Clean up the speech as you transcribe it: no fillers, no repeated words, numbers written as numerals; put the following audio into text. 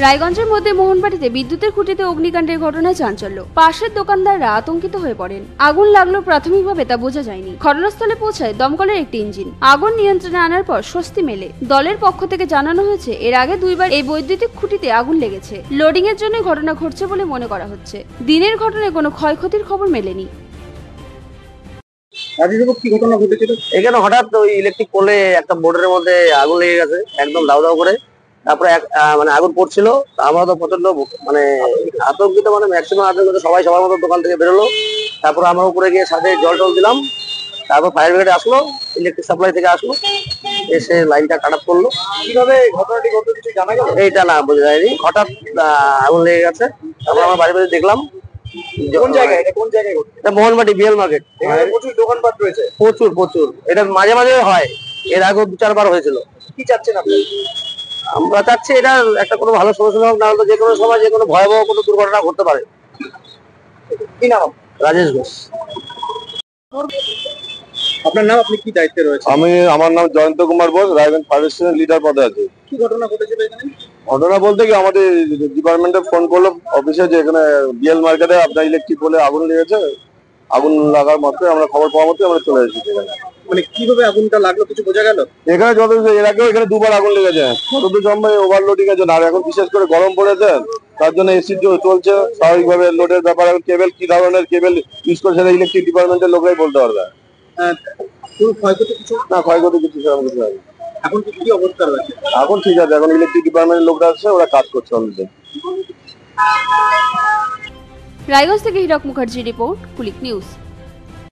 রায়গঞ্জের মধ্যে মোহনবাড়িতে বিদ্যুতের খুঁটিতে অগ্নিকাণ্ডের ঘটনায় চাঞ্চল্য। পাশের দোকানদাররা আতঙ্কিত হয়ে পড়েন। আগুন লাগলো প্রাথমিকভাবে তা বোঝা যায়নি। ঘটনাস্থলে পৌঁছায় দমকলের একটি ইঞ্জিন। আগুন নিয়ন্ত্রণে আনার পর স্বস্তি মেলে। দলের পক্ষ থেকে জানানো হয়েছে এর আগে দুইবার এই বৈদ্যুতিক খুঁটিতে আগুন লেগেছে। লোডিং এর জন্য ঘটনা ঘটছে বলে মনে করা হচ্ছে। দিনের ঘটনায় কোনো ক্ষয়ক্ষতির খবর মেলেনি। কি ঘটনা ঘটেছিল এখানে? হঠাৎ ওই ইলেকট্রিক পোলে একটা বোর্ডের মধ্যে আগুন লেগে গেছে একদম দাউ দাউ করে। তারপরে মানে আগুন পড়ছিল, আমরা তো প্রচন্ড মানে আতঙ্কিত, মানে ম্যাক্সিমাম আতঙ্কিত, সবাই সবার মতো দোকান থেকে বেরোলো। তারপর আমরা উপরে গিয়ে সাথে জল টল দিলাম। তারপর ফায়ার ব্রিগেড আসলো, ইলেকট্রিক সাপ্লাই থেকে আসলো, এসে লাইনটা কাট আপ করলো। কিভাবে ঘটনাটি ঘটলো কিছু জানা গেল? এইটা না বোঝা যায়নি, হঠাৎ আগুন লেগে গেছে। তারপর আমরা বাড়ি বাড়ি দেখলাম। কোন জায়গায় এটা? কোন জায়গায় ঘটছে? এটা মোহনবাড়ি বিএল মার্কেট। এখানে প্রচুর দোকানপাট রয়েছে। প্রচুর প্রচুর, এটা মাঝে মাঝে হয়, এর আগে 2-4 বার হয়েছিল। কি চাচ্ছেন আপনি? আমরা চাচ্ছি এটা একটা কোনো ভালো সমাধান হোক, না হলে যে কোনো সময় যে কোনো ভয়াবহ কোনো দুর্ঘটনা ঘটতে পারে। কি নাম? রাজেশ ঘোষ। আপনার নাম, আপনি কি দায়িত্বে রয়েছে? আমার নাম Jayanta Kumar Bose, Raiganj fire station leader পদে আছি। কি ঘটনা ঘটেছিল এখানে? ঘটনা বলতে কি, আমাদের ডিপার্টমেন্টে ফোন করলো অফিসে যে এখানে বিএল মার্কেটে আপনার ইলেকট্রিক পোলে আগুন লেগেছে। আগুন লাগার মাত্রই আমরা খবর পাওয়া মাত্রই আমরা চলে এসেছি এখানে। মানে কিভাবে আগুনটা লাগলো কিছু বোঝা গেল? এখানে যত এর আগেও এখানে 2 বার আগুন লেগেছে, যতদূর সম্ভব ওভারলোডিং এর জন্য। আর এখন বিশেষ করে গরম পড়েছে, তার জন্য এসি চলছে স্বাভাবিকভাবে। লোডের ব্যাপার, কেবল কি ধরনের কেবল ইউজ করছে ইলেকট্রিক ডিপার্টমেন্টের লোকরাই বলতে পারবে। ক্ষয়ক্ষতি কিছু না, ক্ষয়ক্ষতি কিছু সেরকম কিছু হয়নি। এখন কি অবস্থা রয়েছে? এখন ঠিক আছে, এখন ইলেকট্রিক ডিপার্টমেন্টের লোকরা আসছে, ওরা কাজ করছে অলরেডি। রায়গঞ্জ থেকে হীরক মুখার্জি রিপোর্ট, কুলিক নিউজ।